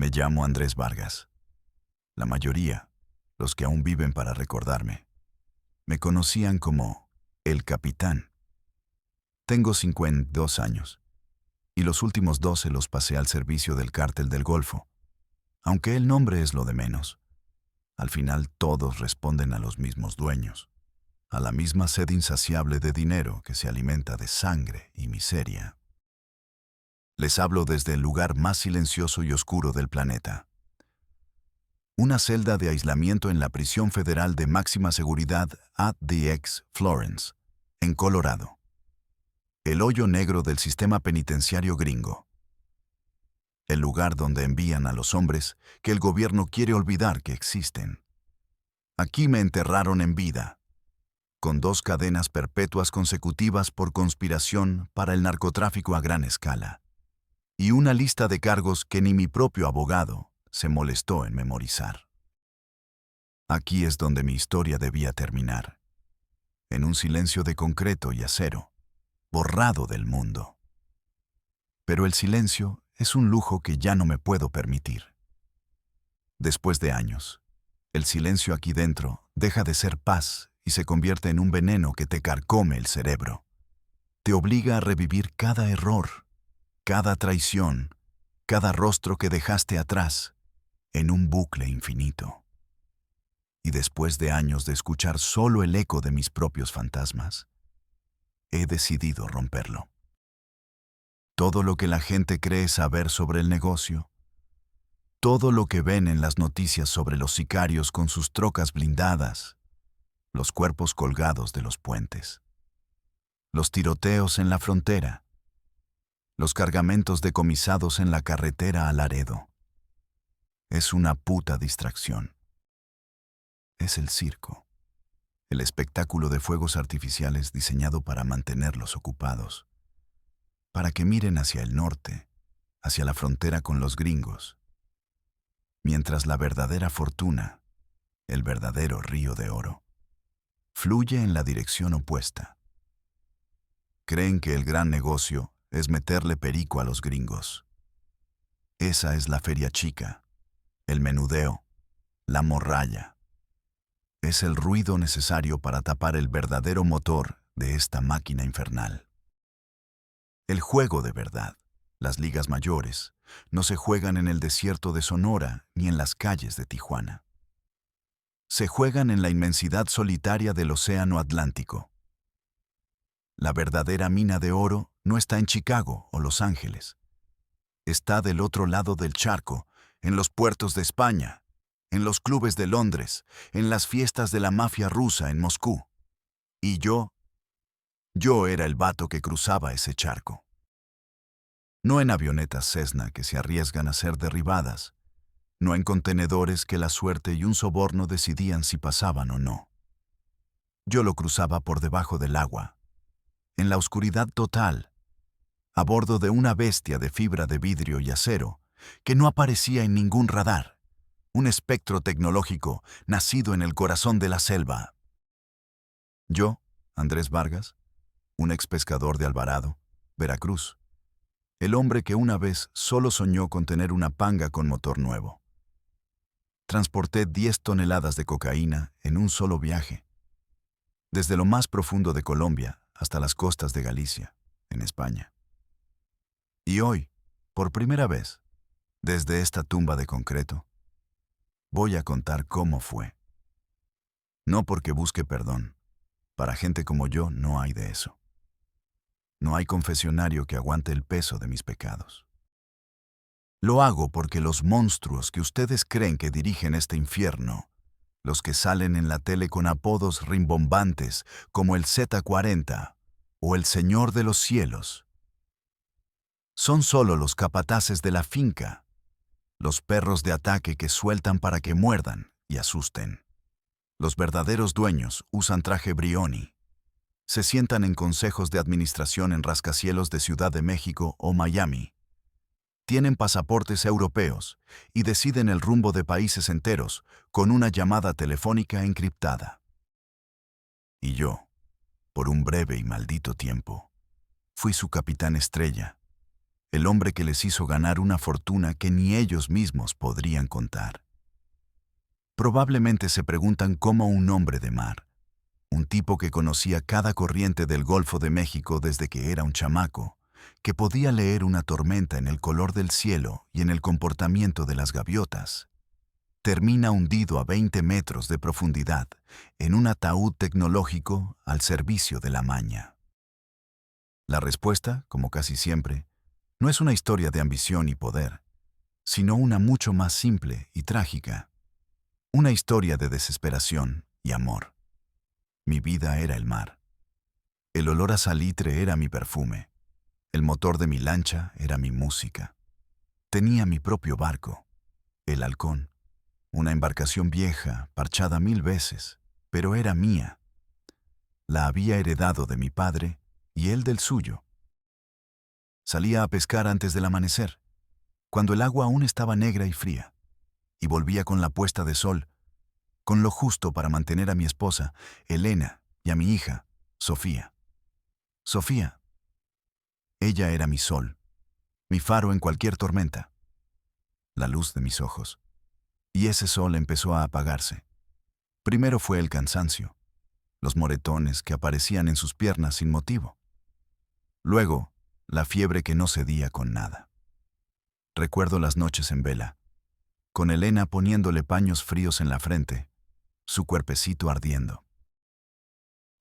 Me llamo Andrés Vargas. La mayoría, los que aún viven para recordarme, me conocían como el Capitán. Tengo 52 años, y los últimos 12 los pasé al servicio del Cártel del Golfo. Aunque el nombre es lo de menos, al final todos responden a los mismos dueños, a la misma sed insaciable de dinero que se alimenta de sangre y miseria. Les hablo desde el lugar más silencioso y oscuro del planeta. Una celda de aislamiento en la prisión federal de máxima seguridad ADX Florence, en Colorado. El hoyo negro del sistema penitenciario gringo. El lugar donde envían a los hombres que el gobierno quiere olvidar que existen. Aquí me enterraron en vida, con 2 cadenas perpetuas consecutivas por conspiración para el narcotráfico a gran escala, y una lista de cargos que ni mi propio abogado se molestó en memorizar. Aquí es donde mi historia debía terminar, en un silencio de concreto y acero, borrado del mundo. Pero el silencio es un lujo que ya no me puedo permitir. Después de años, el silencio aquí dentro deja de ser paz y se convierte en un veneno que te carcome el cerebro. Te obliga a revivir cada error, cada traición, cada rostro que dejaste atrás, en un bucle infinito. Y después de años de escuchar solo el eco de mis propios fantasmas, he decidido romperlo. Todo lo que la gente cree saber sobre el negocio, todo lo que ven en las noticias sobre los sicarios con sus trocas blindadas, los cuerpos colgados de los puentes, los tiroteos en la frontera, los cargamentos decomisados en la carretera a Laredo. Es una puta distracción. Es el circo, el espectáculo de fuegos artificiales diseñado para mantenerlos ocupados, para que miren hacia el norte, hacia la frontera con los gringos, mientras la verdadera fortuna, el verdadero río de oro, fluye en la dirección opuesta. Creen que el gran negocio es meterle perico a los gringos. Esa es la feria chica, el menudeo, la morralla. Es el ruido necesario para tapar el verdadero motor de esta máquina infernal. El juego de verdad, las ligas mayores, no se juegan en el desierto de Sonora ni en las calles de Tijuana. Se juegan en la inmensidad solitaria del océano Atlántico. La verdadera mina de oro no está en Chicago o Los Ángeles. Está del otro lado del charco, en los puertos de España, en los clubes de Londres, en las fiestas de la mafia rusa en Moscú. Y yo era el vato que cruzaba ese charco. No en avionetas Cessna que se arriesgan a ser derribadas, no en contenedores que la suerte y un soborno decidían si pasaban o no. Yo lo cruzaba por debajo del agua, en la oscuridad total, a bordo de una bestia de fibra de vidrio y acero que no aparecía en ningún radar, un espectro tecnológico nacido en el corazón de la selva. Yo, Andrés Vargas, un expescador de Alvarado, Veracruz, el hombre que una vez solo soñó con tener una panga con motor nuevo. Transporté 10 toneladas de cocaína en un solo viaje, desde lo más profundo de Colombia hasta las costas de Galicia, en España. Y hoy, por primera vez, desde esta tumba de concreto, voy a contar cómo fue. No porque busque perdón. Para gente como yo no hay de eso. No hay confesionario que aguante el peso de mis pecados. Lo hago porque los monstruos que ustedes creen que dirigen este infierno, los que salen en la tele con apodos rimbombantes como el Z40 o el Señor de los Cielos, son solo los capataces de la finca, los perros de ataque que sueltan para que muerdan y asusten. Los verdaderos dueños usan traje Brioni. Se sientan en consejos de administración en rascacielos de Ciudad de México o Miami. Tienen pasaportes europeos y deciden el rumbo de países enteros con una llamada telefónica encriptada. Y yo, por un breve y maldito tiempo, fui su capitán estrella, el hombre que les hizo ganar una fortuna que ni ellos mismos podrían contar. Probablemente se preguntan cómo un hombre de mar, un tipo que conocía cada corriente del Golfo de México desde que era un chamaco, que podía leer una tormenta en el color del cielo y en el comportamiento de las gaviotas, termina hundido a 20 metros de profundidad en un ataúd tecnológico al servicio de la maña. La respuesta, como casi siempre, no es una historia de ambición y poder, sino una mucho más simple y trágica. Una historia de desesperación y amor. Mi vida era el mar. El olor a salitre era mi perfume. El motor de mi lancha era mi música. Tenía mi propio barco, el Halcón, una embarcación vieja, parchada 1000 veces, pero era mía. La había heredado de mi padre y él del suyo. Salía a pescar antes del amanecer, cuando el agua aún estaba negra y fría, y volvía con la puesta de sol, con lo justo para mantener a mi esposa, Elena, y a mi hija, Sofía. Sofía. Ella era mi sol, mi faro en cualquier tormenta, la luz de mis ojos. Y ese sol empezó a apagarse. Primero fue el cansancio, los moretones que aparecían en sus piernas sin motivo. Luego, la fiebre que no cedía con nada. Recuerdo las noches en vela, con Elena poniéndole paños fríos en la frente, su cuerpecito ardiendo.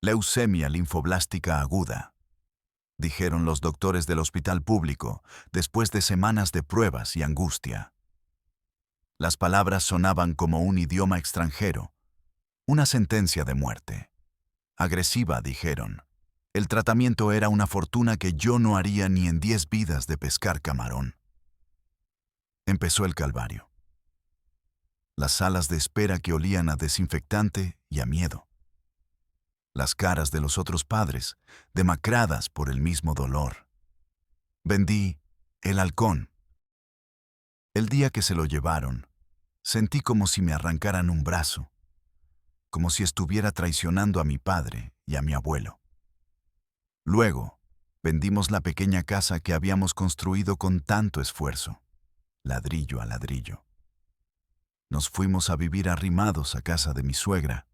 Leucemia linfoblástica aguda, dijeron los doctores del hospital público después de semanas de pruebas y angustia. Las palabras sonaban como un idioma extranjero, una sentencia de muerte. Agresiva, dijeron. El tratamiento era una fortuna que yo no haría ni en 10 vidas de pescar camarón. Empezó el calvario. Las salas de espera que olían a desinfectante y a miedo. Las caras de los otros padres, demacradas por el mismo dolor. Vendí el Halcón. El día que se lo llevaron, sentí como si me arrancaran un brazo, como si estuviera traicionando a mi padre y a mi abuelo. Luego, vendimos la pequeña casa que habíamos construido con tanto esfuerzo, ladrillo a ladrillo. Nos fuimos a vivir arrimados a casa de mi suegra,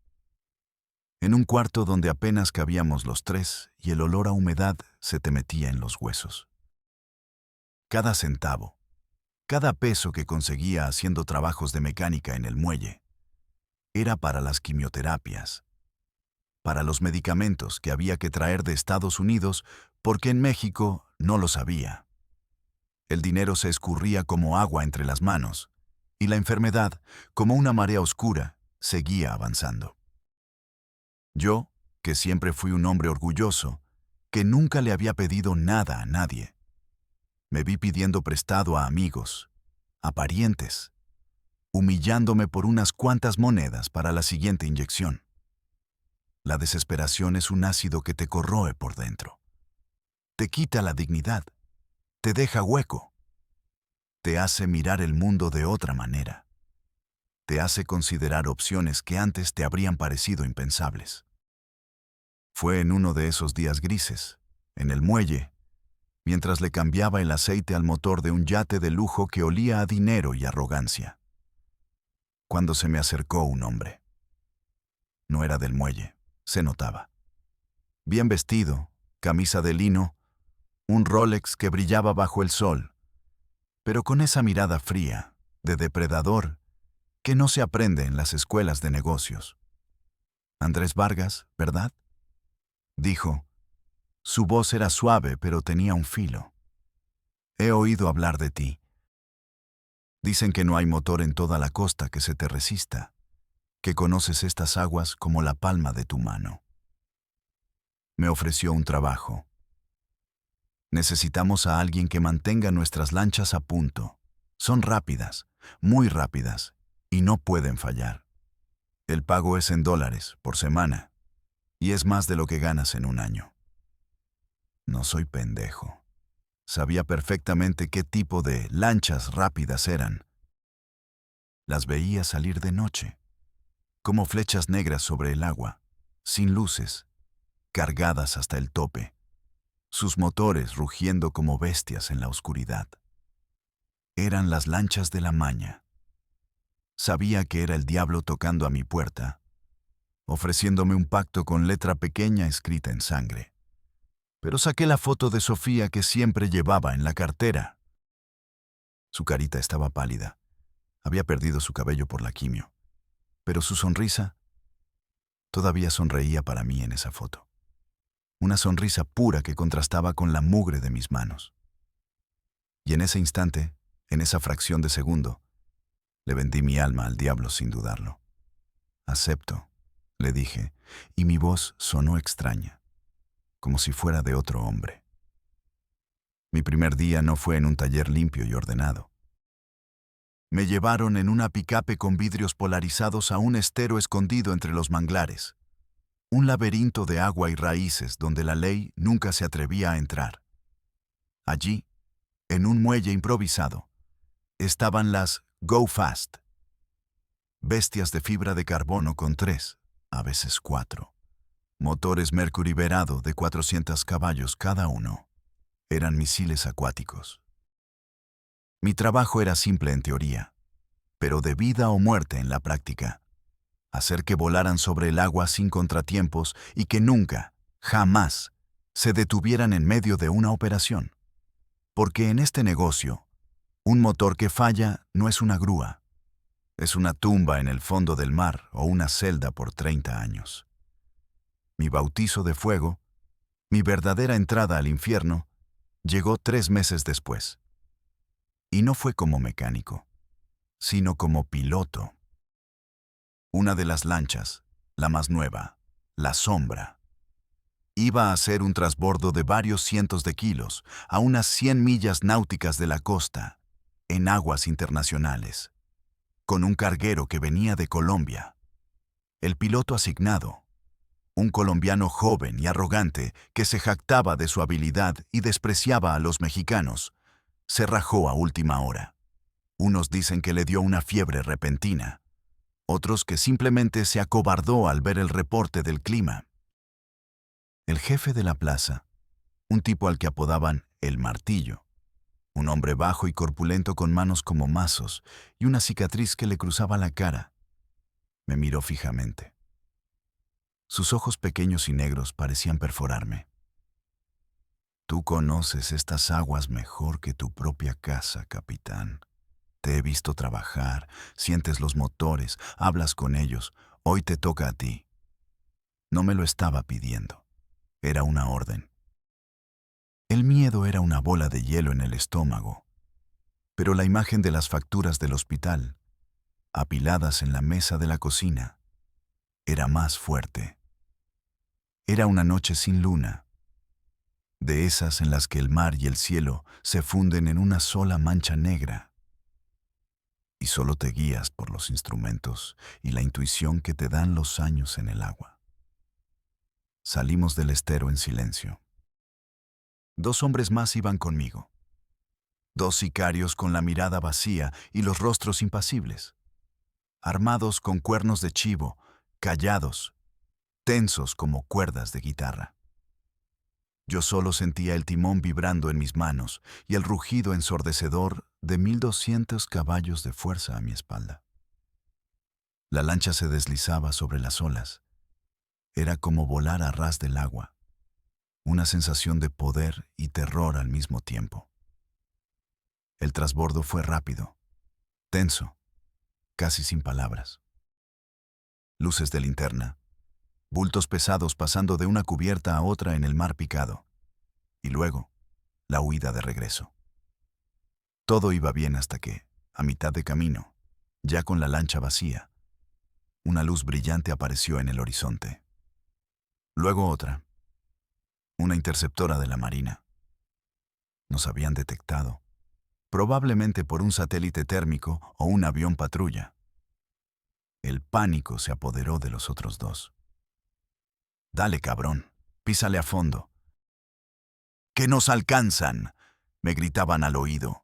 en un cuarto donde apenas cabíamos los tres y el olor a humedad se te metía en los huesos. Cada centavo, cada peso que conseguía haciendo trabajos de mecánica en el muelle, era para las quimioterapias, para los medicamentos que había que traer de Estados Unidos porque en México no los había. El dinero se escurría como agua entre las manos y la enfermedad, como una marea oscura, seguía avanzando. Yo, que siempre fui un hombre orgulloso, que nunca le había pedido nada a nadie, me vi pidiendo prestado a amigos, a parientes, humillándome por unas cuantas monedas para la siguiente inyección. La desesperación es un ácido que te corroe por dentro. Te quita la dignidad, te deja hueco, te hace mirar el mundo de otra manera, te hace considerar opciones que antes te habrían parecido impensables. Fue en uno de esos días grises, en el muelle, mientras le cambiaba el aceite al motor de un yate de lujo que olía a dinero y arrogancia, cuando se me acercó un hombre. No era del muelle, se notaba. Bien vestido, camisa de lino, un Rolex que brillaba bajo el sol, pero con esa mirada fría, de depredador, que no se aprende en las escuelas de negocios. Andrés Vargas, ¿verdad? Dijo. Su voz era suave, pero tenía un filo. He oído hablar de ti. Dicen que no hay motor en toda la costa que se te resista, que conoces estas aguas como la palma de tu mano. Me ofreció un trabajo. Necesitamos a alguien que mantenga nuestras lanchas a punto. Son rápidas, muy rápidas, y no pueden fallar. El pago es en dólares, por semana, y es más de lo que ganas en un año. No soy pendejo. Sabía perfectamente qué tipo de lanchas rápidas eran. Las veía salir de noche, como flechas negras sobre el agua, sin luces, cargadas hasta el tope. sus motores rugiendo como bestias en la oscuridad. Eran las lanchas de la Maña. Sabía que era el diablo tocando a mi puerta, ofreciéndome un pacto con letra pequeña escrita en sangre. Pero saqué la foto de Sofía que siempre llevaba en la cartera. Su carita estaba pálida. Había perdido su cabello por la quimio. Pero su sonrisa todavía sonreía para mí en esa foto. Una sonrisa pura que contrastaba con la mugre de mis manos. Y en ese instante, en esa fracción de segundo, le vendí mi alma al diablo sin dudarlo. Acepto, le dije, y mi voz sonó extraña, como si fuera de otro hombre. Mi primer día no fue en un taller limpio y ordenado. Me llevaron en una picape con vidrios polarizados a un estero escondido entre los manglares, un laberinto de agua y raíces donde la ley nunca se atrevía a entrar. Allí, en un muelle improvisado, estaban las Go Fast, bestias de fibra de carbono con 3, a veces 4, motores Mercury Verado de 400 caballos cada uno. Eran misiles acuáticos. Mi trabajo era simple en teoría, pero de vida o muerte en la práctica. Hacer que volaran sobre el agua sin contratiempos y que nunca, jamás, se detuvieran en medio de una operación. Porque en este negocio, un motor que falla no es una grúa, es una tumba en el fondo del mar o una celda por 30 años. Mi bautizo de fuego, mi verdadera entrada al infierno, llegó 3 meses después. Y no fue como mecánico, sino como piloto. Una de las lanchas, la más nueva, la Sombra, iba a hacer un transbordo de varios cientos de kilos a unas 100 millas náuticas de la costa, en aguas internacionales, con un carguero que venía de Colombia. El piloto asignado, un colombiano joven y arrogante que se jactaba de su habilidad y despreciaba a los mexicanos, se rajó a última hora. Unos dicen que le dio una fiebre repentina, otros que simplemente se acobardó al ver el reporte del clima. El jefe de la plaza, un tipo al que apodaban el Martillo, un hombre bajo y corpulento con manos como mazos y una cicatriz que le cruzaba la cara, me miró fijamente. Sus ojos pequeños y negros parecían perforarme. Tú conoces estas aguas mejor que tu propia casa, capitán. Te he visto trabajar, sientes los motores, hablas con ellos. Hoy te toca a ti. No me lo estaba pidiendo. Era una orden. El miedo era una bola de hielo en el estómago, pero la imagen de las facturas del hospital, apiladas en la mesa de la cocina, era más fuerte. Era una noche sin luna, de esas en las que el mar y el cielo se funden en una sola mancha negra. Y solo te guías por los instrumentos y la intuición que te dan los años en el agua. Salimos del estero en silencio. 2 hombres más iban conmigo. 2 sicarios con la mirada vacía y los rostros impasibles. Armados con cuernos de chivo, callados, tensos como cuerdas de guitarra. Yo solo sentía el timón vibrando en mis manos y el rugido ensordecedor de 1200 caballos de fuerza a mi espalda. La lancha se deslizaba sobre las olas. Era como volar a ras del agua, una sensación de poder y terror al mismo tiempo. El transbordo fue rápido, tenso, casi sin palabras. Luces de linterna, bultos pesados pasando de una cubierta a otra en el mar picado, y luego, la huida de regreso. Todo iba bien hasta que, a mitad de camino, ya con la lancha vacía, una luz brillante apareció en el horizonte. Luego otra, una interceptora de la Marina. Nos habían detectado, probablemente por un satélite térmico o un avión patrulla. El pánico se apoderó de los otros 2. «Dale, cabrón, písale a fondo». «¡Que nos alcanzan!», me gritaban al oído.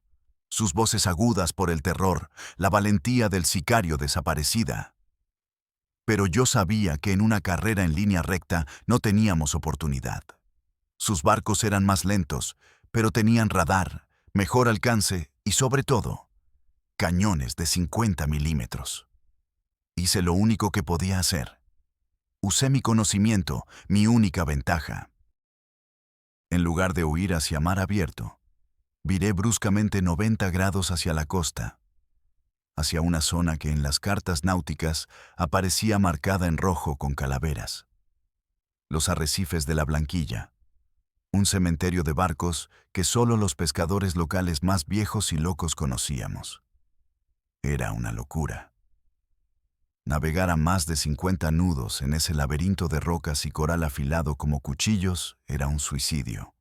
Sus voces agudas por el terror, la valentía del sicario desaparecida. Pero yo sabía que en una carrera en línea recta no teníamos oportunidad. Sus barcos eran más lentos, pero tenían radar, mejor alcance y, sobre todo, cañones de 50 milímetros. Hice lo único que podía hacer. Usé mi conocimiento, mi única ventaja. En lugar de huir hacia mar abierto, viré bruscamente 90 grados hacia la costa, hacia una zona que en las cartas náuticas aparecía marcada en rojo con calaveras. Los arrecifes de la Blanquilla, un cementerio de barcos que solo los pescadores locales más viejos y locos conocíamos. Era una locura. Navegar a más de 50 nudos en ese laberinto de rocas y coral afilado como cuchillos era un suicidio.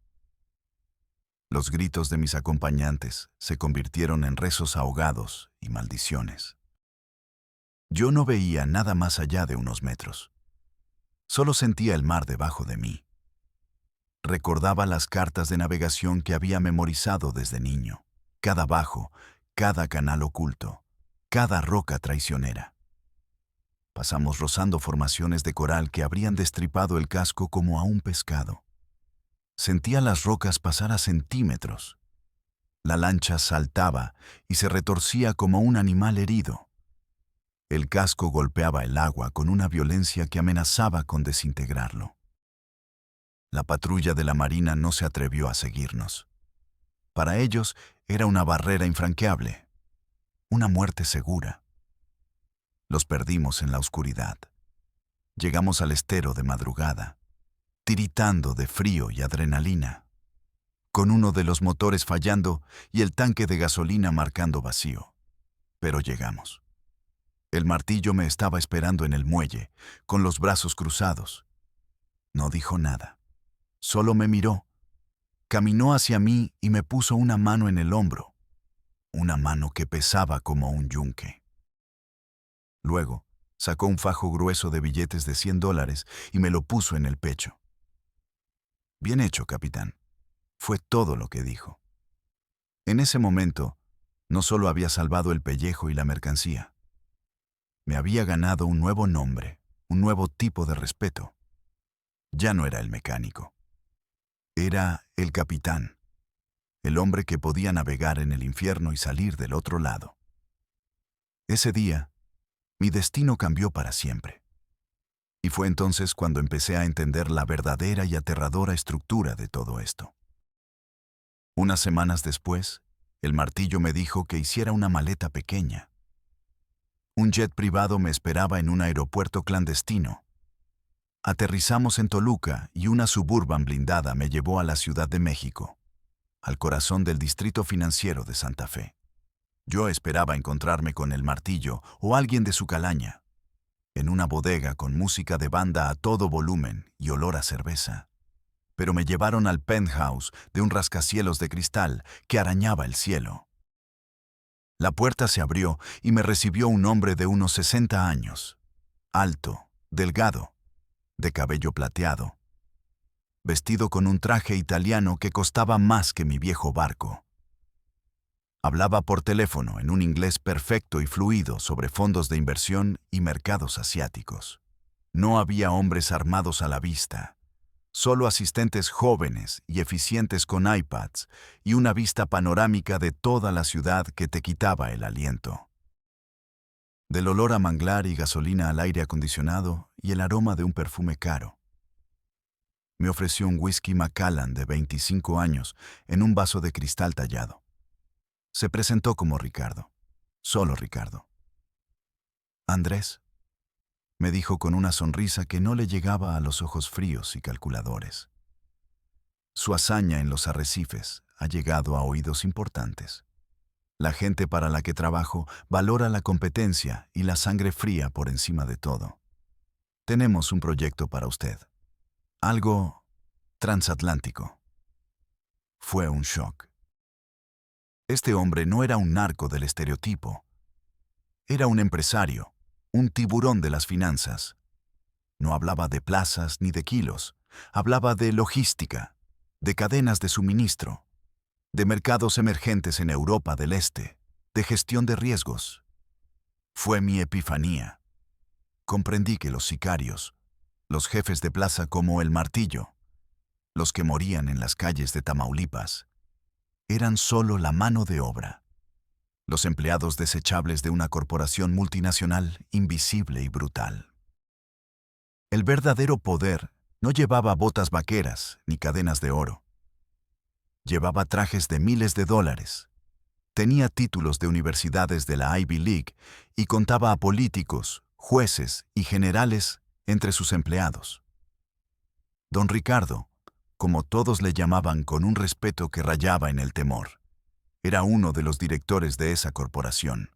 Los gritos de mis acompañantes se convirtieron en rezos ahogados y maldiciones. Yo no veía nada más allá de unos metros. Solo sentía el mar debajo de mí. Recordaba las cartas de navegación que había memorizado desde niño. Cada bajo, cada canal oculto, cada roca traicionera. Pasamos rozando formaciones de coral que habrían destripado el casco como a un pescado. Sentía las rocas pasar a centímetros. La lancha saltaba y se retorcía como un animal herido. El casco golpeaba el agua con una violencia que amenazaba con desintegrarlo. La patrulla de la marina no se atrevió a seguirnos. Para ellos era una barrera infranqueable, una muerte segura. Los perdimos en la oscuridad. Llegamos al estero de madrugada, tiritando de frío y adrenalina, con uno de los motores fallando y el tanque de gasolina marcando vacío. Pero llegamos. El martillo me estaba esperando en el muelle, con los brazos cruzados. No dijo nada. Solo me miró. Caminó hacia mí y me puso una mano en el hombro, una mano que pesaba como un yunque. Luego, sacó un fajo grueso de billetes de $100 y me lo puso en el pecho. Bien hecho, capitán. Fue todo lo que dijo. En ese momento, no solo había salvado el pellejo y la mercancía. Me había ganado un nuevo nombre, un nuevo tipo de respeto. Ya no era el mecánico. Era el capitán, el hombre que podía navegar en el infierno y salir del otro lado. Ese día, mi destino cambió para siempre. Y fue entonces cuando empecé a entender la verdadera y aterradora estructura de todo esto. Unas semanas después, el martillo me dijo que hiciera una maleta pequeña. Un jet privado me esperaba en un aeropuerto clandestino. Aterrizamos en Toluca y una Suburban blindada me llevó a la Ciudad de México, al corazón del distrito financiero de Santa Fe. Yo esperaba encontrarme con el martillo o alguien de su calaña, en una bodega con música de banda a todo volumen y olor a cerveza. Pero me llevaron al penthouse de un rascacielos de cristal que arañaba el cielo. La puerta se abrió y me recibió un hombre de unos 60 años, alto, delgado, de cabello plateado, vestido con un traje italiano que costaba más que mi viejo barco. Hablaba por teléfono en un inglés perfecto y fluido sobre fondos de inversión y mercados asiáticos. No había hombres armados a la vista, solo asistentes jóvenes y eficientes con iPads y una vista panorámica de toda la ciudad que te quitaba el aliento. Del olor a manglar y gasolina al aire acondicionado y el aroma de un perfume caro. Me ofreció un whisky Macallan de 25 años en un vaso de cristal tallado. Se presentó como Ricardo, solo Ricardo. Andrés, me dijo con una sonrisa que no le llegaba a los ojos fríos y calculadores. Su hazaña en los arrecifes ha llegado a oídos importantes. La gente para la que trabajo valora la competencia y la sangre fría por encima de todo. Tenemos un proyecto para usted. Algo transatlántico. Fue un shock. Este hombre no era un narco del estereotipo. Era un empresario, un tiburón de las finanzas. No hablaba de plazas ni de kilos. Hablaba de logística, de cadenas de suministro, de mercados emergentes en Europa del Este, de gestión de riesgos. Fue mi epifanía. Comprendí que los sicarios, los jefes de plaza como el martillo, Los que morían en las calles de Tamaulipas eran solo la mano de obra, los empleados desechables de una corporación multinacional invisible y brutal. El verdadero poder no llevaba botas vaqueras ni cadenas de oro. Llevaba trajes de miles de dólares. Tenía títulos de universidades de la Ivy League y contaba a políticos, jueces y generales entre sus empleados. Don Ricardo, como todos le llamaban con un respeto que rayaba en el temor, era uno de los directores de esa corporación,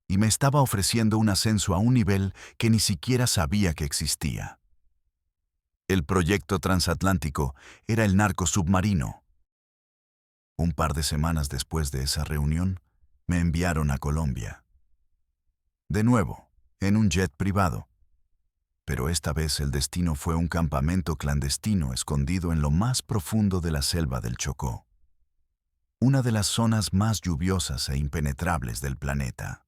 y me estaba ofreciendo un ascenso a un nivel que ni siquiera sabía que existía. El proyecto transatlántico era el narco submarino. Un par de semanas después de esa reunión, me enviaron a Colombia. De nuevo, en un jet privado. Pero esta vez el destino fue un campamento clandestino escondido en lo más profundo de la selva del Chocó, una de las zonas más lluviosas e impenetrables del planeta.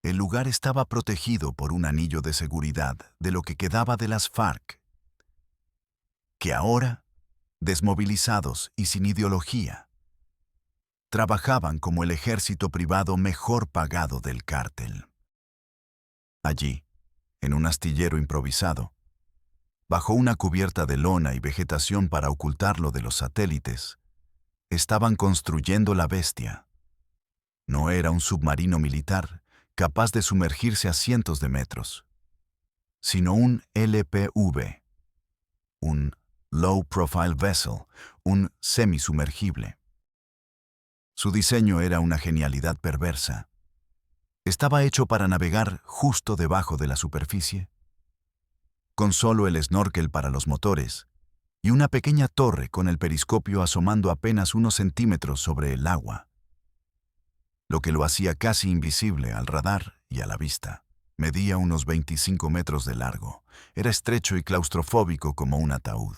El lugar estaba protegido por un anillo de seguridad de lo que quedaba de las FARC, que ahora, desmovilizados y sin ideología, trabajaban como el ejército privado mejor pagado del cártel. Allí, en un astillero improvisado, bajo una cubierta de lona y vegetación para ocultarlo de los satélites, estaban construyendo la Bestia. No era un submarino militar capaz de sumergirse a cientos de metros, sino un LPV, un Low Profile Vessel, un semisumergible. Su diseño era una genialidad perversa. Estaba hecho para navegar justo debajo de la superficie, con solo el snorkel para los motores y una pequeña torre con el periscopio asomando apenas unos centímetros sobre el agua, lo que lo hacía casi invisible al radar y a la vista. Medía unos 25 metros de largo, era estrecho y claustrofóbico como un ataúd.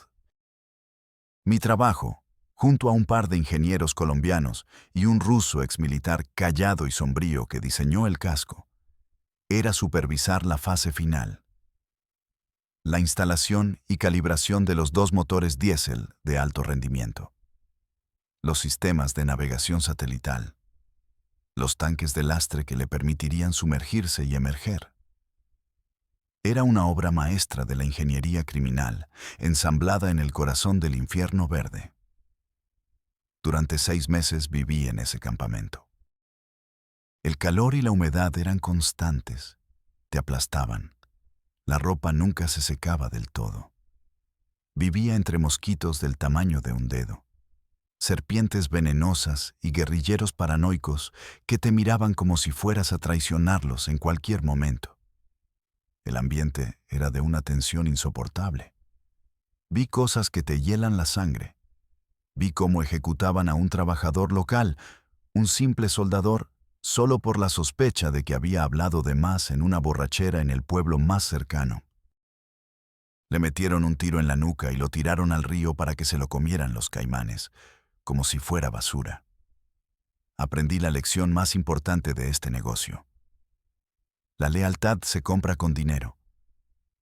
Mi trabajo, junto a un par de ingenieros colombianos y un ruso exmilitar callado y sombrío que diseñó el casco, era supervisar la fase final: la instalación y calibración de los 2 motores diésel de alto rendimiento, los sistemas de navegación satelital, los tanques de lastre que le permitirían sumergirse y emerger. Era una obra maestra de la ingeniería criminal, ensamblada en el corazón del infierno verde. Durante 6 meses viví en ese campamento. El calor y la humedad eran constantes, te aplastaban. La ropa nunca se secaba del todo. Vivía entre mosquitos del tamaño de un dedo, serpientes venenosas y guerrilleros paranoicos que te miraban como si fueras a traicionarlos en cualquier momento. El ambiente era de una tensión insoportable. Vi cosas que te hielan la sangre. Vi cómo ejecutaban a un trabajador local, un simple soldador, solo por la sospecha de que había hablado de más en una borrachera en el pueblo más cercano. Le metieron un tiro en la nuca y lo tiraron al río para que se lo comieran los caimanes, como si fuera basura. Aprendí la lección más importante de este negocio. La lealtad se compra con dinero,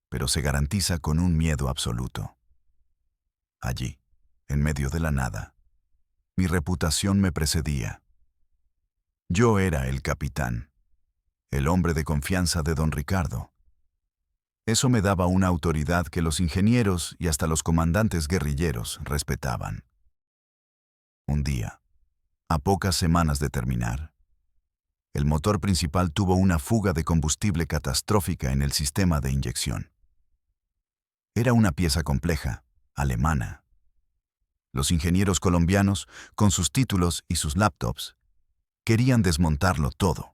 pero se garantiza con un miedo absoluto. Allí, en medio de la nada, mi reputación me precedía. Yo era el capitán, el hombre de confianza de don Ricardo. Eso me daba una autoridad que los ingenieros y hasta los comandantes guerrilleros respetaban. Un día, a pocas semanas de terminar, el motor principal tuvo una fuga de combustible catastrófica en el sistema de inyección. Era una pieza compleja, alemana. Los ingenieros colombianos, con sus títulos y sus laptops, querían desmontarlo todo,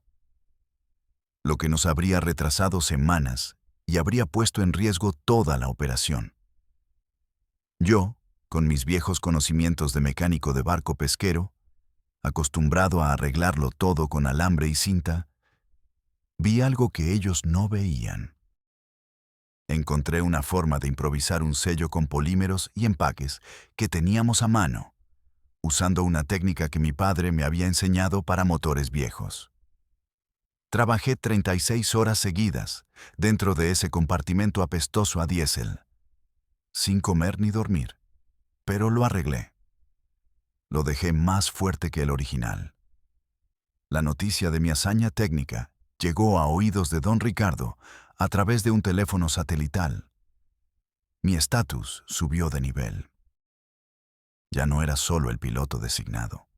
lo que nos habría retrasado semanas y habría puesto en riesgo toda la operación. Yo, con mis viejos conocimientos de mecánico de barco pesquero, acostumbrado a arreglarlo todo con alambre y cinta, vi algo que ellos no veían. Encontré una forma de improvisar un sello con polímeros y empaques que teníamos a mano, usando una técnica que mi padre me había enseñado para motores viejos. Trabajé 36 horas seguidas dentro de ese compartimento apestoso a diésel. sin comer ni dormir, pero lo arreglé. Lo dejé más fuerte que el original. La noticia de mi hazaña técnica llegó a oídos de don Ricardo a través de un teléfono satelital. Mi estatus subió de nivel. Ya no era solo el piloto designado.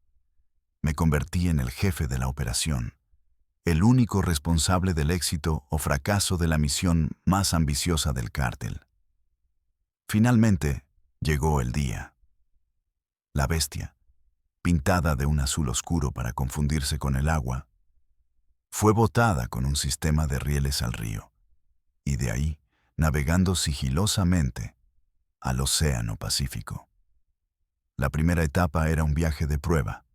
Me convertí en el jefe de la operación, el único responsable del éxito o fracaso de la misión más ambiciosa del cártel. Finalmente, llegó el día. La bestia, pintada de un azul oscuro para confundirse con el agua, fue botada con un sistema de rieles al río, y de ahí, navegando sigilosamente, al Océano Pacífico. La primera etapa era un viaje de prueba,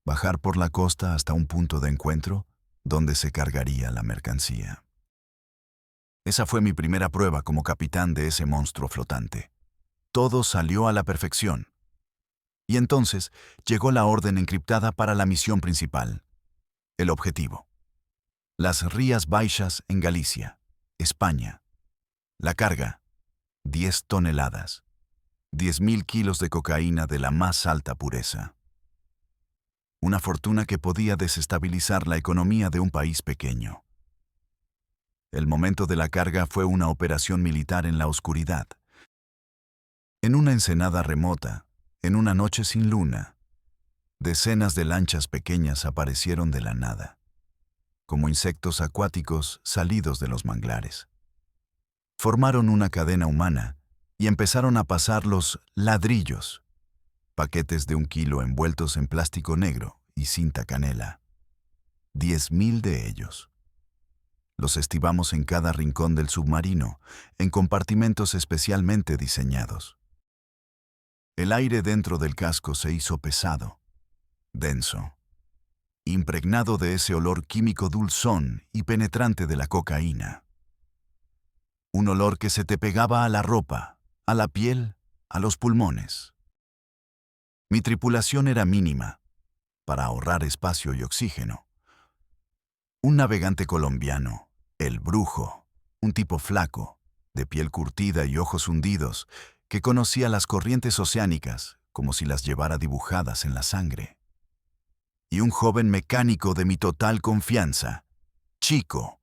bajar por la costa hasta un punto de encuentro donde se cargaría la mercancía. Esa fue mi primera prueba como capitán de ese monstruo flotante. Todo salió a la perfección. Y entonces llegó la orden encriptada para la misión principal. El objetivo: las Rías Baixas en Galicia, España. La carga: 10 toneladas. 10.000 kilos de cocaína de la más alta pureza. Una fortuna que podía desestabilizar la economía de un país pequeño. El momento de la carga fue una operación militar en la oscuridad. En una ensenada remota, en una noche sin luna, decenas de lanchas pequeñas aparecieron de la nada, como insectos acuáticos salidos de los manglares. Formaron una cadena humana y empezaron a pasar los ladrillos, paquetes de 1 kilo envueltos en plástico negro y cinta canela. 10.000 de ellos. Los estibamos en cada rincón del submarino, en compartimentos especialmente diseñados. El aire dentro del casco se hizo pesado, denso, impregnado de ese olor químico dulzón y penetrante de la cocaína. Un olor que se te pegaba a la ropa, a la piel, a los pulmones. Mi tripulación era mínima, para ahorrar espacio y oxígeno. Un navegante colombiano, el Brujo, un tipo flaco, de piel curtida y ojos hundidos, que conocía las corrientes oceánicas como si las llevara dibujadas en la sangre. Y un joven mecánico de mi total confianza, Chico,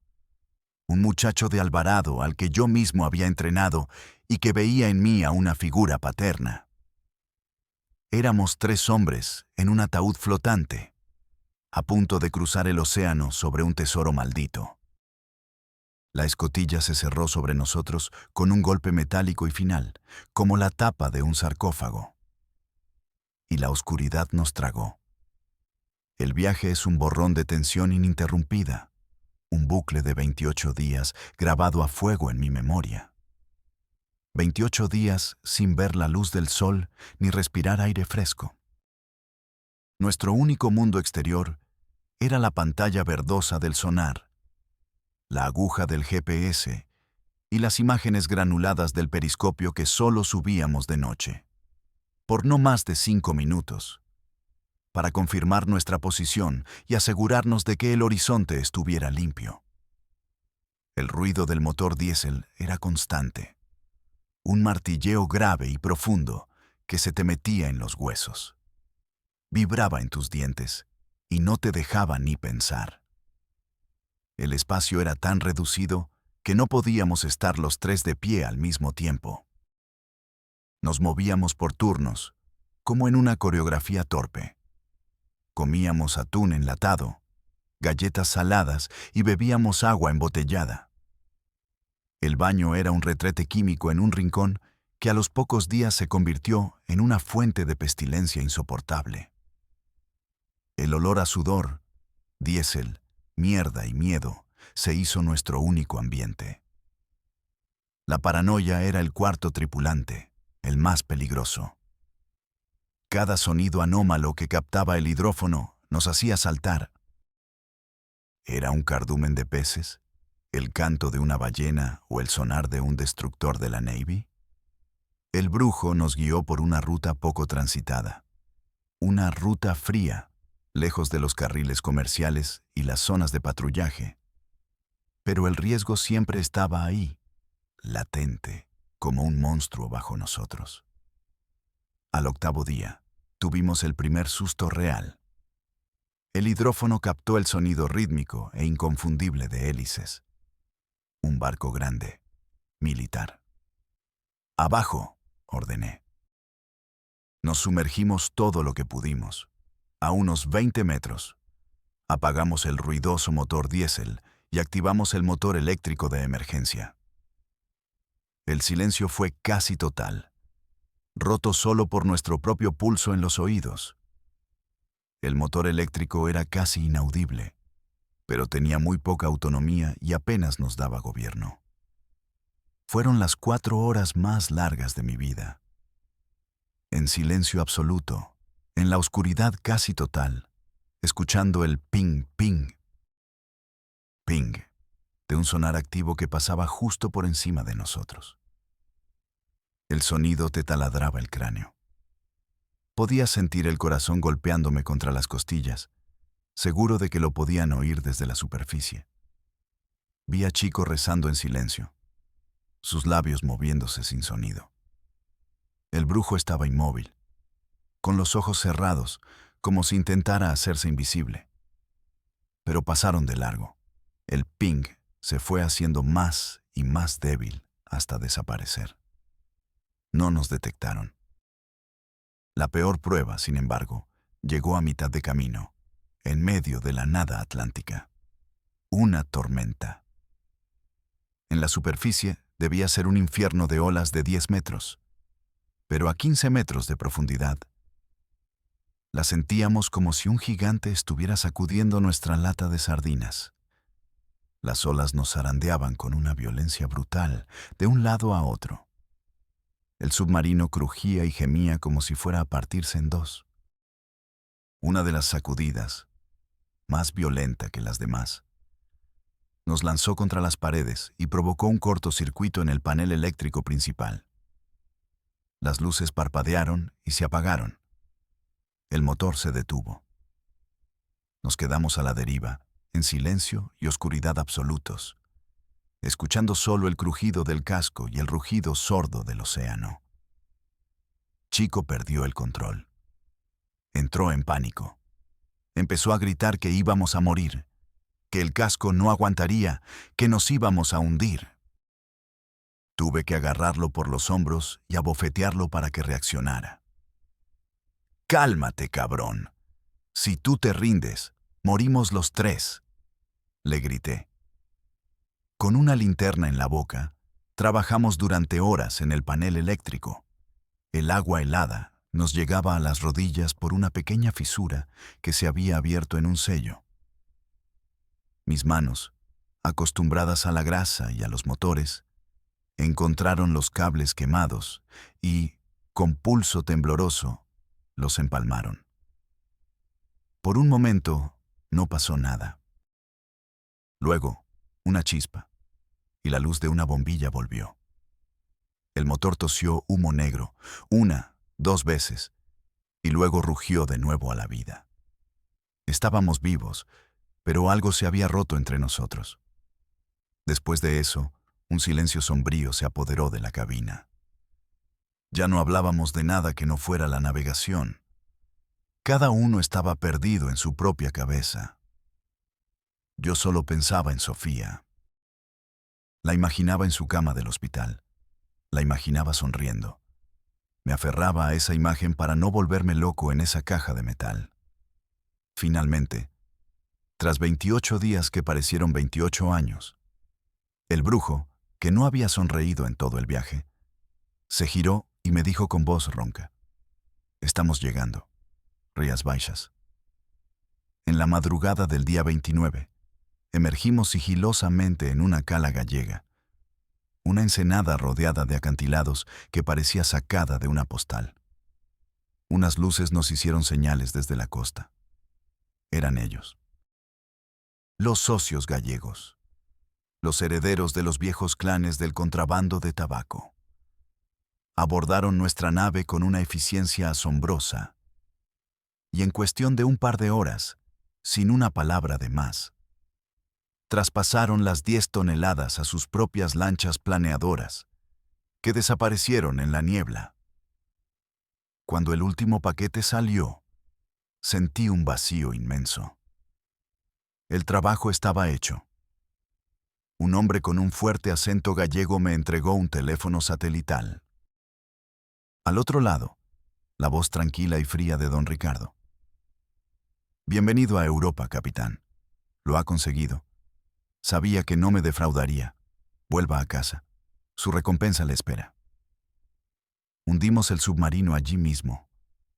un muchacho de Alvarado al que yo mismo había entrenado y que veía en mí a una figura paterna. Éramos 3 hombres en un ataúd flotante, a punto de cruzar el océano sobre un tesoro maldito. La escotilla se cerró sobre nosotros con un golpe metálico y final, como la tapa de un sarcófago. Y la oscuridad nos tragó. El viaje es un borrón de tensión ininterrumpida, un bucle de 28 días grabado a fuego en mi memoria. 28 días sin ver la luz del sol ni respirar aire fresco. Nuestro único mundo exterior era la pantalla verdosa del sonar, la aguja del GPS y las imágenes granuladas del periscopio que solo subíamos de noche, por no más de 5 minutos, para confirmar nuestra posición y asegurarnos de que el horizonte estuviera limpio. El ruido del motor diésel era constante, un martilleo grave y profundo que se te metía en los huesos. Vibraba en tus dientes y no te dejaba ni pensar. El espacio era tan reducido que no podíamos estar los 3 de pie al mismo tiempo. Nos movíamos por turnos, como en una coreografía torpe. Comíamos atún enlatado, galletas saladas y bebíamos agua embotellada. El baño era un retrete químico en un rincón que a los pocos días se convirtió en una fuente de pestilencia insoportable. El olor a sudor, diésel, mierda y miedo se hizo nuestro único ambiente. La paranoia era el cuarto tripulante, el más peligroso. Cada sonido anómalo que captaba el hidrófono nos hacía saltar. ¿Era un cardumen de peces, el canto de una ballena o el sonar de un destructor de la Navy? El Brujo nos guió por una ruta poco transitada, una ruta fría, lejos de los carriles comerciales y las zonas de patrullaje. Pero el riesgo siempre estaba ahí, latente, como un monstruo bajo nosotros. Al octavo día, tuvimos el primer susto real. El hidrófono captó el sonido rítmico e inconfundible de hélices. Un barco grande, militar. «Abajo», ordené. Nos sumergimos todo lo que pudimos, a unos 20 metros. Apagamos el ruidoso motor diésel y activamos el motor eléctrico de emergencia. El silencio fue casi total, roto solo por nuestro propio pulso en los oídos. El motor eléctrico era casi inaudible, pero tenía muy poca autonomía y apenas nos daba gobierno. Fueron las 4 horas más largas de mi vida. En silencio absoluto, en la oscuridad casi total, escuchando el ping, ping, ping, de un sonar activo que pasaba justo por encima de nosotros. El sonido te taladraba el cráneo. Podía sentir el corazón golpeándome contra las costillas, seguro de que lo podían oír desde la superficie. Vi a Chico rezando en silencio, sus labios moviéndose sin sonido. El brujo estaba inmóvil, con los ojos cerrados, como si intentara hacerse invisible. Pero pasaron de largo. El ping se fue haciendo más y más débil hasta desaparecer. No nos detectaron. La peor prueba, sin embargo, llegó a mitad de camino, en medio de la nada atlántica. Una tormenta. En la superficie debía ser un infierno de olas de 10 metros, pero a 15 metros de profundidad. La sentíamos como si un gigante estuviera sacudiendo nuestra lata de sardinas. Las olas nos zarandeaban con una violencia brutal, de un lado a otro. El submarino crujía y gemía como si fuera a partirse en dos. Una de las sacudidas, más violenta que las demás, nos lanzó contra las paredes y provocó un cortocircuito en el panel eléctrico principal. Las luces parpadearon y se apagaron. El motor se detuvo. Nos quedamos a la deriva, en silencio y oscuridad absolutos, escuchando solo el crujido del casco y el rugido sordo del océano. Chico perdió el control. Entró en pánico. Empezó a gritar que íbamos a morir, que el casco no aguantaría, que nos íbamos a hundir. Tuve que agarrarlo por los hombros y abofetearlo para que reaccionara. «Cálmate, cabrón. Si tú te rindes, morimos los tres», le grité. Con una linterna en la boca, trabajamos durante horas en el panel eléctrico. El agua helada nos llegaba a las rodillas por una pequeña fisura que se había abierto en un sello. Mis manos, acostumbradas a la grasa y a los motores, encontraron los cables quemados y, con pulso tembloroso, los empalmaron. Por un momento, no pasó nada. Luego, una chispa, y la luz de una bombilla volvió. El motor tosió humo negro, 1, 2 veces, y luego rugió de nuevo a la vida. Estábamos vivos, pero algo se había roto entre nosotros. Después de eso, un silencio sombrío se apoderó de la cabina. Ya no hablábamos de nada que no fuera la navegación. Cada uno estaba perdido en su propia cabeza. Yo solo pensaba en Sofía. La imaginaba en su cama del hospital. La imaginaba sonriendo. Me aferraba a esa imagen para no volverme loco en esa caja de metal. Finalmente, tras 28 días que parecieron 28 años, el brujo, que no había sonreído en todo el viaje, se giró y me dijo con voz ronca: «Estamos llegando, Rías Baixas». En la madrugada del día 29, emergimos sigilosamente en una cala gallega, una ensenada rodeada de acantilados que parecía sacada de una postal. Unas luces nos hicieron señales desde la costa. Eran ellos. Los socios gallegos, los herederos de los viejos clanes del contrabando de tabaco. Abordaron nuestra nave con una eficiencia asombrosa, y en cuestión de un par de horas, sin una palabra de más, traspasaron las 10 toneladas a sus propias lanchas planeadoras que desaparecieron en la niebla. Cuando el último paquete salió, sentí un vacío inmenso. El trabajo estaba hecho. Un hombre con un fuerte acento gallego me entregó un teléfono satelital. Al otro lado, la voz tranquila y fría de don Ricardo. Bienvenido a Europa, capitán. Lo ha conseguido. Sabía que no me defraudaría. Vuelva a casa. Su recompensa le espera. Hundimos el submarino allí mismo,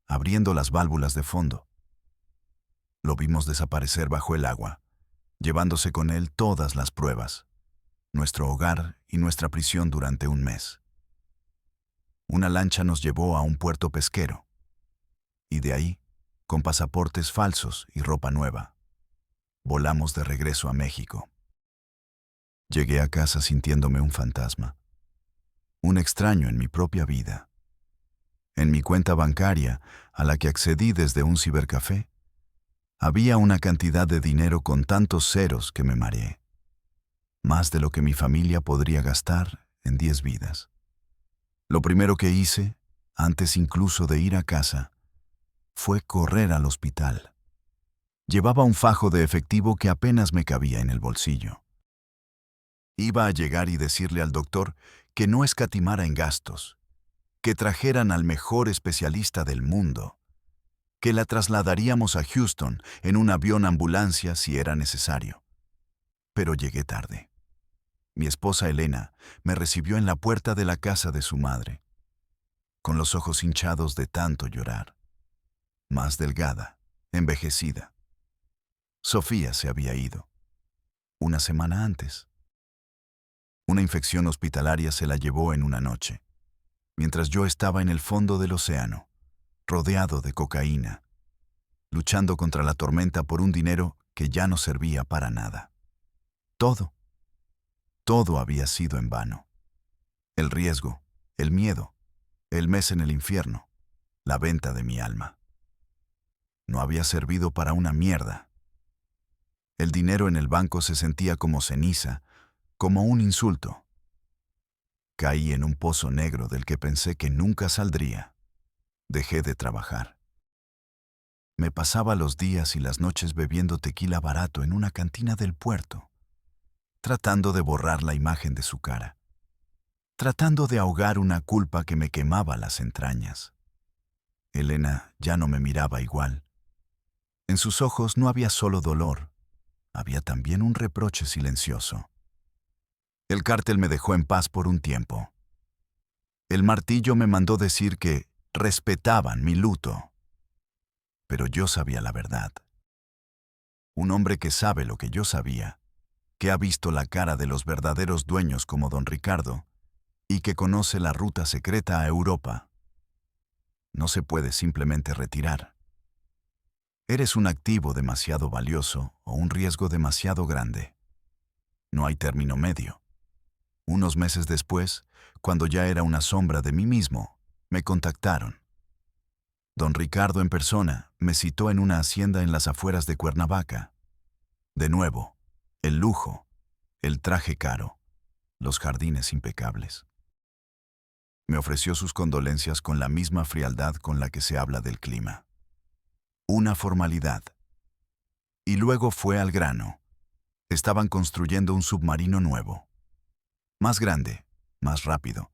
abriendo las válvulas de fondo. Lo vimos desaparecer bajo el agua, llevándose con él todas las pruebas, nuestro hogar y nuestra prisión durante un mes. Una lancha nos llevó a un puerto pesquero, y de ahí, con pasaportes falsos y ropa nueva, volamos de regreso a México. Llegué a casa sintiéndome un fantasma, un extraño en mi propia vida. En mi cuenta bancaria, a la que accedí desde un cibercafé, había una cantidad de dinero con tantos ceros que me mareé. Más de lo que mi familia podría gastar en 10 vidas. Lo primero que hice, antes incluso de ir a casa, fue correr al hospital. Llevaba un fajo de efectivo que apenas me cabía en el bolsillo. Iba a llegar y decirle al doctor que no escatimara en gastos, que trajeran al mejor especialista del mundo, que la trasladaríamos a Houston en un avión ambulancia si era necesario. Pero llegué tarde. Mi esposa Elena me recibió en la puerta de la casa de su madre, con los ojos hinchados de tanto llorar, más delgada, envejecida. Sofía se había ido, una semana antes. Una infección hospitalaria se la llevó en una noche, mientras yo estaba en el fondo del océano, rodeado de cocaína, luchando contra la tormenta por un dinero que ya no servía para nada. Todo había sido en vano. El riesgo, el miedo, el mes en el infierno, la venta de mi alma. No había servido para una mierda. El dinero en el banco se sentía como ceniza, como un insulto. Caí en un pozo negro del que pensé que nunca saldría. Dejé de trabajar. Me pasaba los días y las noches bebiendo tequila barato en una cantina del puerto, tratando de borrar la imagen de su cara, tratando de ahogar una culpa que me quemaba las entrañas. Elena ya no me miraba igual. En sus ojos no había solo dolor, había también un reproche silencioso. El cártel me dejó en paz por un tiempo. El martillo me mandó decir que respetaban mi luto. Pero yo sabía la verdad. Un hombre que sabe lo que yo sabía, que ha visto la cara de los verdaderos dueños como don Ricardo y que conoce la ruta secreta a Europa. No se puede simplemente retirar. Eres un activo demasiado valioso o un riesgo demasiado grande. No hay término medio. Unos meses después, cuando ya era una sombra de mí mismo, me contactaron. Don Ricardo en persona me citó en una hacienda en las afueras de Cuernavaca. De nuevo, el lujo, el traje caro, los jardines impecables. Me ofreció sus condolencias con la misma frialdad con la que se habla del clima. Una formalidad. Y luego fue al grano. Estaban construyendo un submarino nuevo. Más grande, más rápido.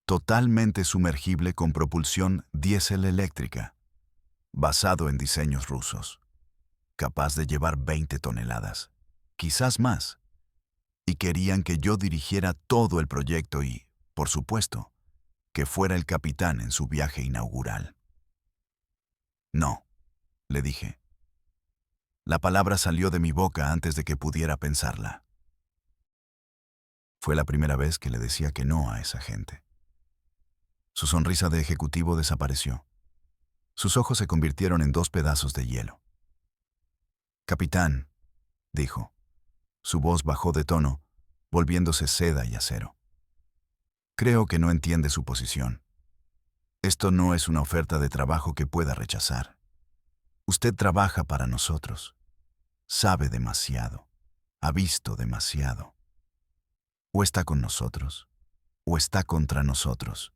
Totalmente sumergible con propulsión diésel eléctrica. Basado en diseños rusos. Capaz de llevar 20 toneladas. Quizás más. Y querían que yo dirigiera todo el proyecto y, por supuesto, que fuera el capitán en su viaje inaugural. No, le dije. La palabra salió de mi boca antes de que pudiera pensarla. Fue la primera vez que le decía que no a esa gente. Su sonrisa de ejecutivo desapareció. Sus ojos se convirtieron en 2 pedazos de hielo. Capitán, dijo. Su voz bajó de tono, volviéndose seda y acero. Creo que no entiende su posición. Esto no es una oferta de trabajo que pueda rechazar. Usted trabaja para nosotros. Sabe demasiado. Ha visto demasiado. ¿O está con nosotros? o está contra nosotros.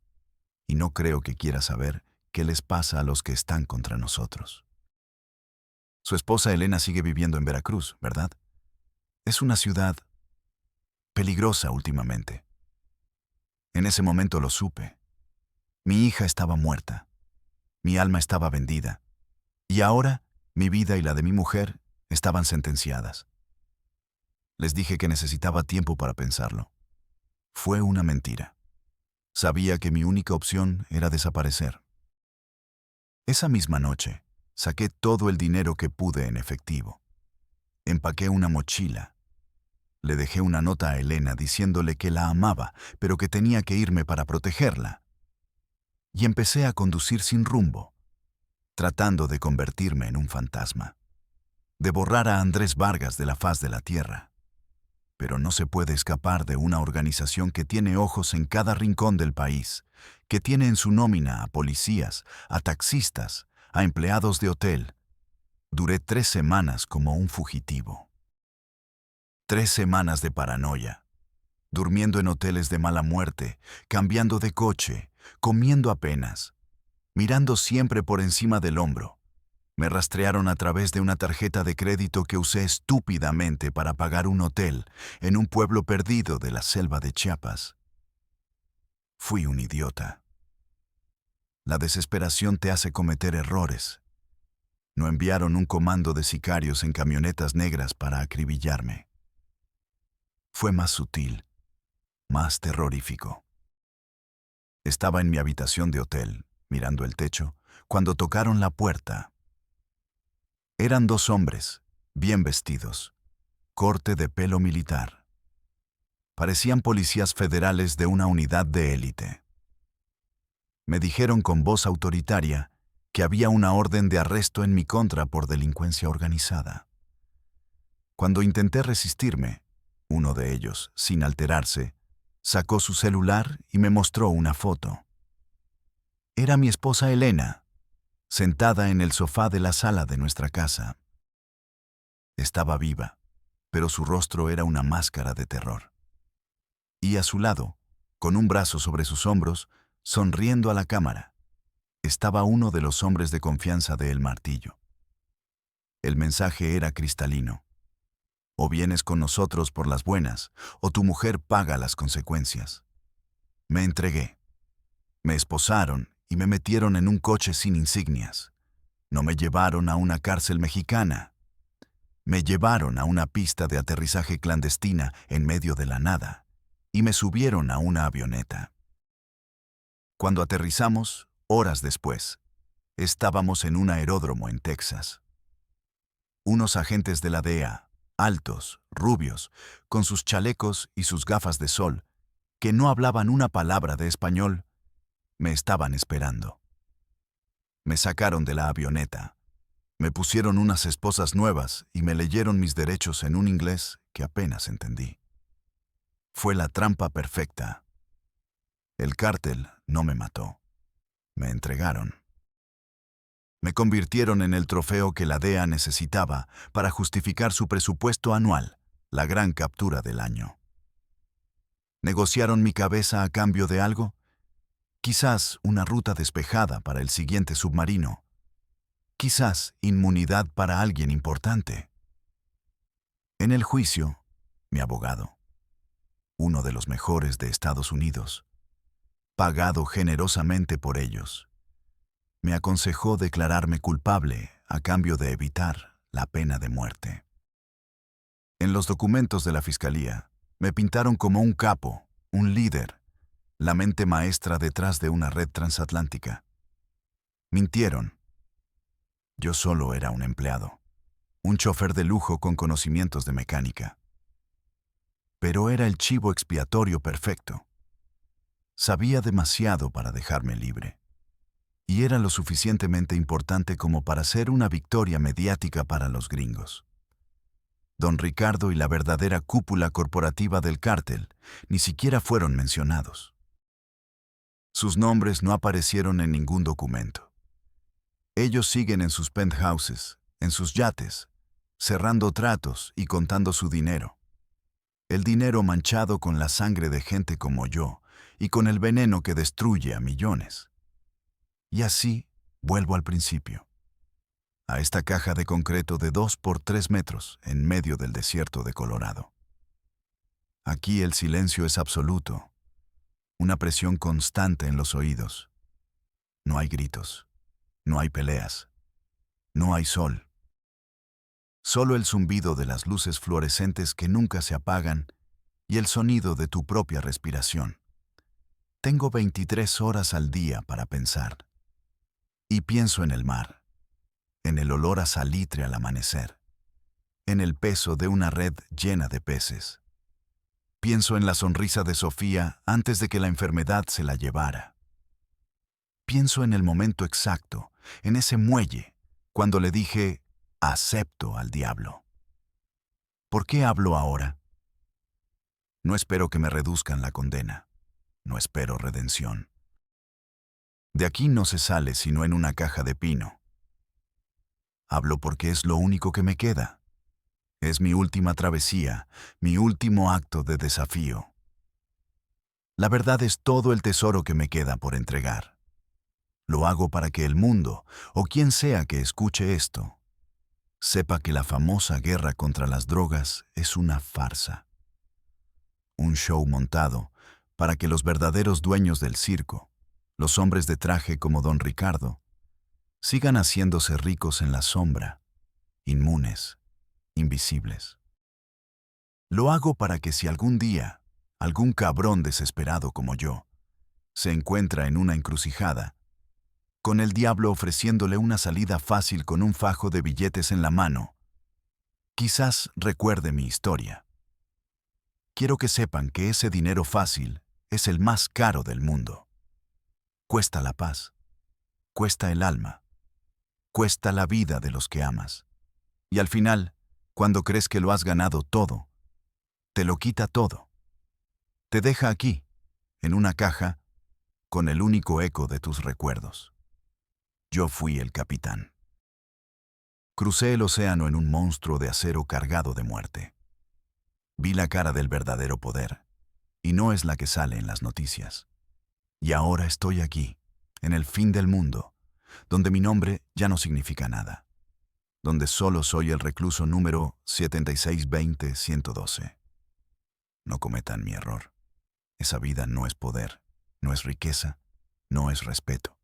Y no creo que quiera saber qué les pasa a los que están contra nosotros. Su esposa Elena sigue viviendo en Veracruz, ¿verdad? Es una ciudad peligrosa últimamente. En ese momento lo supe. Mi hija estaba muerta. Mi alma estaba vendida. Y ahora, mi vida y la de mi mujer estaban sentenciadas. Les dije que necesitaba tiempo para pensarlo. Fue una mentira. Sabía que mi única opción era desaparecer. Esa misma noche, saqué todo el dinero que pude en efectivo. Empaqué una mochila. Le dejé una nota a Elena diciéndole que la amaba, pero que tenía que irme para protegerla. Y empecé a conducir sin rumbo, tratando de convertirme en un fantasma, de borrar a Andrés Vargas de la faz de la tierra. Pero no se puede escapar de una organización que tiene ojos en cada rincón del país, que tiene en su nómina a policías, a taxistas, a empleados de hotel. Duré 3 semanas como un fugitivo. 3 semanas de paranoia, durmiendo en hoteles de mala muerte, cambiando de coche, comiendo apenas, mirando siempre por encima del hombro. Me rastrearon a través de una tarjeta de crédito que usé estúpidamente para pagar un hotel en un pueblo perdido de la selva de Chiapas. Fui un idiota. La desesperación te hace cometer errores. No enviaron un comando de sicarios en camionetas negras para acribillarme. Fue más sutil, más terrorífico. Estaba en mi habitación de hotel, mirando el techo, cuando tocaron la puerta. Eran 2 hombres, bien vestidos, corte de pelo militar. Parecían policías federales de una unidad de élite. Me dijeron con voz autoritaria que había una orden de arresto en mi contra por delincuencia organizada. Cuando intenté resistirme, uno de ellos, sin alterarse, sacó su celular y me mostró una foto. Era mi esposa Elena, sentada en el sofá de la sala de nuestra casa. Estaba viva, pero su rostro era una máscara de terror. Y a su lado, con un brazo sobre sus hombros, sonriendo a la cámara, estaba uno de los hombres de confianza de El Martillo. El mensaje era cristalino. O vienes con nosotros por las buenas, o tu mujer paga las consecuencias. Me entregué. Me esposaron y me metieron en un coche sin insignias. No me llevaron a una cárcel mexicana. Me llevaron a una pista de aterrizaje clandestina en medio de la nada y me subieron a una avioneta. Cuando aterrizamos, horas después, estábamos en un aeródromo en Texas. Unos agentes de la DEA, altos, rubios, con sus chalecos y sus gafas de sol, que no hablaban una palabra de español, me estaban esperando. Me sacaron de la avioneta, me pusieron unas esposas nuevas y me leyeron mis derechos en un inglés que apenas entendí. Fue la trampa perfecta. El cártel no me mató. Me entregaron. Me convirtieron en el trofeo que la DEA necesitaba para justificar su presupuesto anual, la gran captura del año. ¿Negociaron mi cabeza a cambio de algo? Quizás una ruta despejada para el siguiente submarino. Quizás inmunidad para alguien importante. En el juicio, mi abogado, uno de los mejores de Estados Unidos, pagado generosamente por ellos, me aconsejó declararme culpable a cambio de evitar la pena de muerte. En los documentos de la fiscalía, me pintaron como un capo, un líder, la mente maestra detrás de una red transatlántica. Mintieron. Yo solo era un empleado, un chofer de lujo con conocimientos de mecánica. Pero era el chivo expiatorio perfecto. Sabía demasiado para dejarme libre. Y era lo suficientemente importante como para ser una victoria mediática para los gringos. Don Ricardo y la verdadera cúpula corporativa del cártel ni siquiera fueron mencionados. Sus nombres no aparecieron en ningún documento. Ellos siguen en sus penthouses, en sus yates, cerrando tratos y contando su dinero. El dinero manchado con la sangre de gente como yo, y con el veneno que destruye a millones. Y así vuelvo al principio, a esta caja de concreto de 2 por 3 metros en medio del desierto de Colorado. Aquí el silencio es absoluto, una presión constante en los oídos. No hay gritos, no hay peleas, no hay sol. Solo el zumbido de las luces fluorescentes que nunca se apagan y el sonido de tu propia respiración. Tengo 23 horas al día para pensar. Y pienso en el mar, en el olor a salitre al amanecer, en el peso de una red llena de peces. Pienso en la sonrisa de Sofía antes de que la enfermedad se la llevara. Pienso en el momento exacto, en ese muelle, cuando le dije, acepto al diablo. ¿Por qué hablo ahora? No espero que me reduzcan la condena. No espero redención. De aquí no se sale sino en una caja de pino. Hablo porque es lo único que me queda. Es mi última travesía, mi último acto de desafío. La verdad es todo el tesoro que me queda por entregar. Lo hago para que el mundo, o quien sea que escuche esto, sepa que la famosa guerra contra las drogas es una farsa. Un show montado para que los verdaderos dueños del circo, los hombres de traje como Don Ricardo, sigan haciéndose ricos en la sombra, inmunes, invisibles. Lo hago para que si algún día algún cabrón desesperado como yo se encuentra en una encrucijada, con el diablo ofreciéndole una salida fácil con un fajo de billetes en la mano, quizás recuerde mi historia. Quiero que sepan que ese dinero fácil es el más caro del mundo. Cuesta la paz, cuesta el alma, cuesta la vida de los que amas. Y al final, cuando crees que lo has ganado todo, te lo quita todo. Te deja aquí, en una caja, con el único eco de tus recuerdos. Yo fui el capitán. Crucé el océano en un monstruo de acero cargado de muerte. Vi la cara del verdadero poder, y no es la que sale en las noticias. Y ahora estoy aquí, en el fin del mundo, donde mi nombre ya no significa nada, donde solo soy el recluso número 7620112. No cometan mi error. Esa vida no es poder, no es riqueza, no es respeto.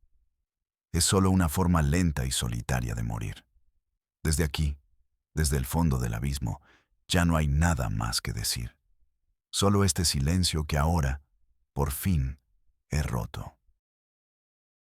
Es solo una forma lenta y solitaria de morir. Desde aquí, desde el fondo del abismo, ya no hay nada más que decir. Solo este silencio que ahora, por fin, he roto.